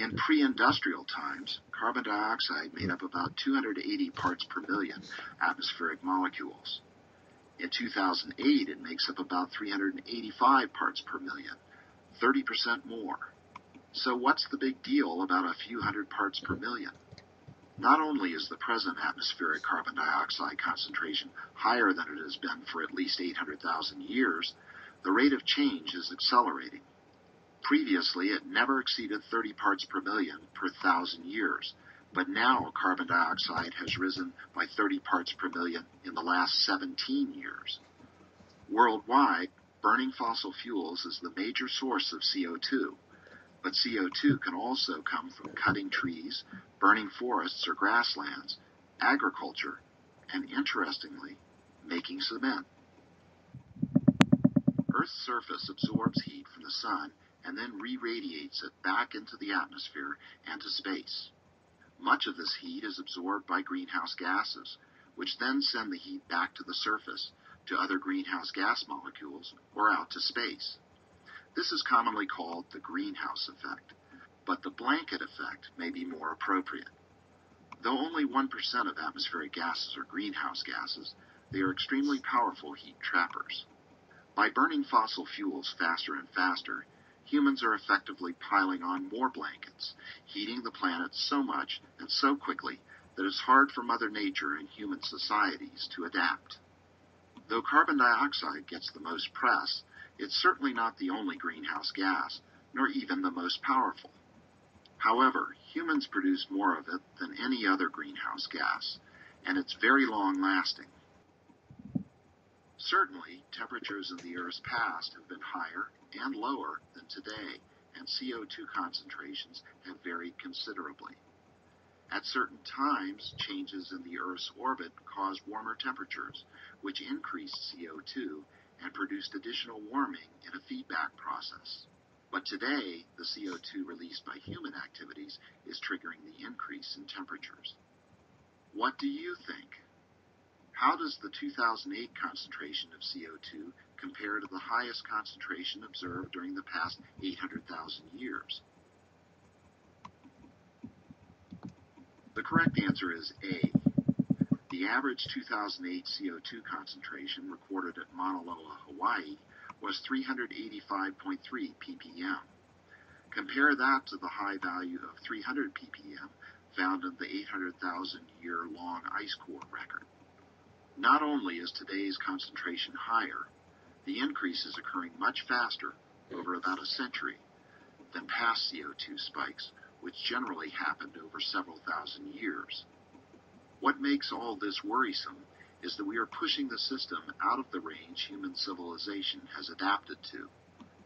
In pre-industrial times, carbon dioxide made up about 280 parts per million atmospheric molecules. In 2008, it makes up about 385 parts per million, 30% more. So what's the big deal about a few hundred parts per million? Not only is the present atmospheric carbon dioxide concentration higher than it has been for at least 800,000 years, the rate of change is accelerating. Previously, it never exceeded 30 parts per million per 1,000 years, but now carbon dioxide has risen by 30 parts per million in the last 17 years. Worldwide, burning fossil fuels is the major source of CO2, but CO2 can also come from cutting trees, burning forests or grasslands, agriculture, and interestingly, making cement. Earth's surface absorbs heat from the sun and then re-radiates it back into the atmosphere and to space. Much of this heat is absorbed by greenhouse gases, which then send the heat back to the surface, to other greenhouse gas molecules, or out to space. This is commonly called the greenhouse effect, but the blanket effect may be more appropriate. Though only 1% of atmospheric gases are greenhouse gases, they are extremely powerful heat trappers. By burning fossil fuels faster and faster, humans are effectively piling on more blankets, heating the planet so much and so quickly that it's hard for Mother Nature and human societies to adapt. Though carbon dioxide gets the most press, it's certainly not the only greenhouse gas, nor even the most powerful. However, humans produce more of it than any other greenhouse gas, and it's very long-lasting. Certainly, temperatures in the Earth's past have been higher and lower than today, and CO2 concentrations have varied considerably. At certain times, changes in the Earth's orbit caused warmer temperatures, which increased CO2 and produced additional warming in a feedback process. But today, the CO2 released by human activities is triggering the increase in temperatures. What do you think? How does the 2008 concentration of CO2 compare to the highest concentration observed during the past 800,000 years? The correct answer is A. The average 2008 CO2 concentration recorded at Mauna Loa, Hawaii, was 385.3 ppm. Compare that to the high value of 300 ppm found in the 800,000-year-long ice core record. Not only is today's concentration higher, the increase is occurring much faster, over about a century, than past CO2 spikes, which generally happened over several thousand years. What makes all this worrisome is that we are pushing the system out of the range human civilization has adapted to.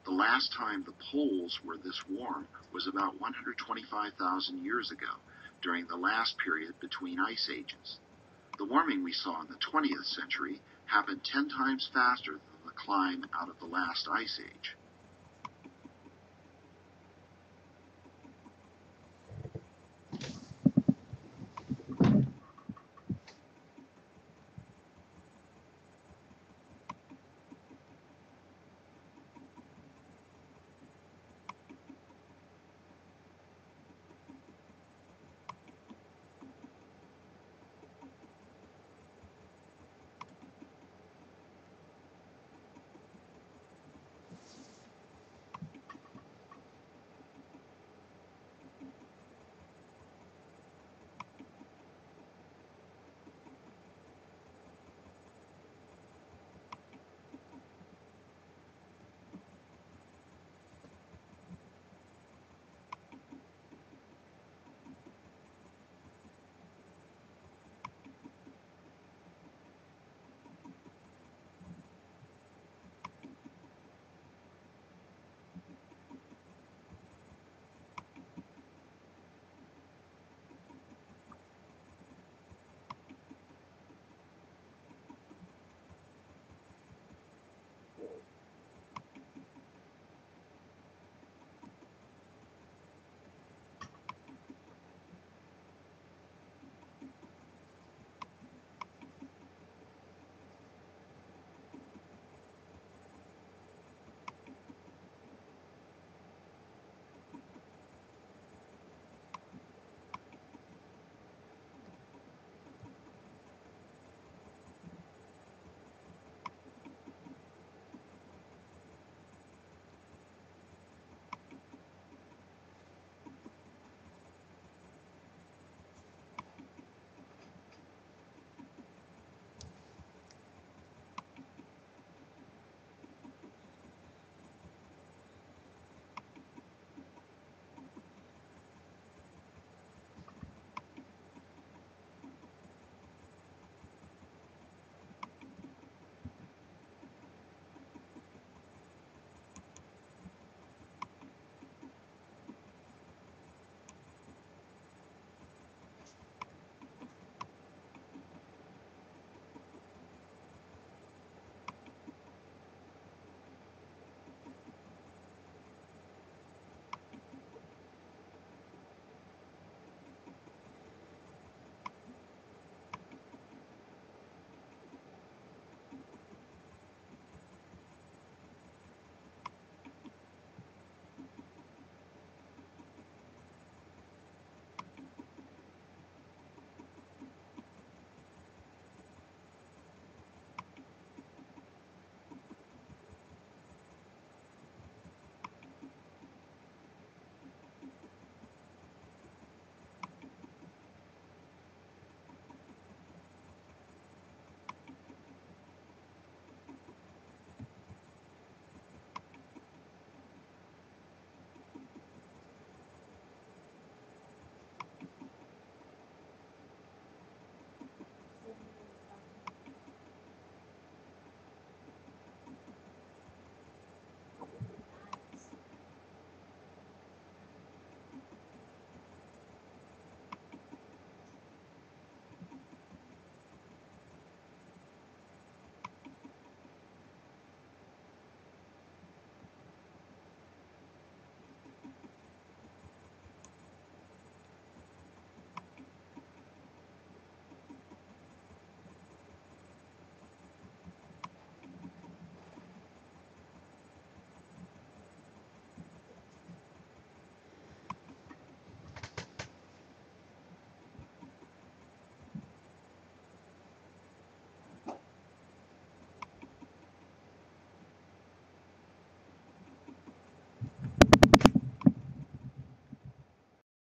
The last time the poles were this warm was about 125,000 years ago, during the last period between ice ages. The warming we saw in the 20th century happened 10 times faster than the climb out of the last ice age.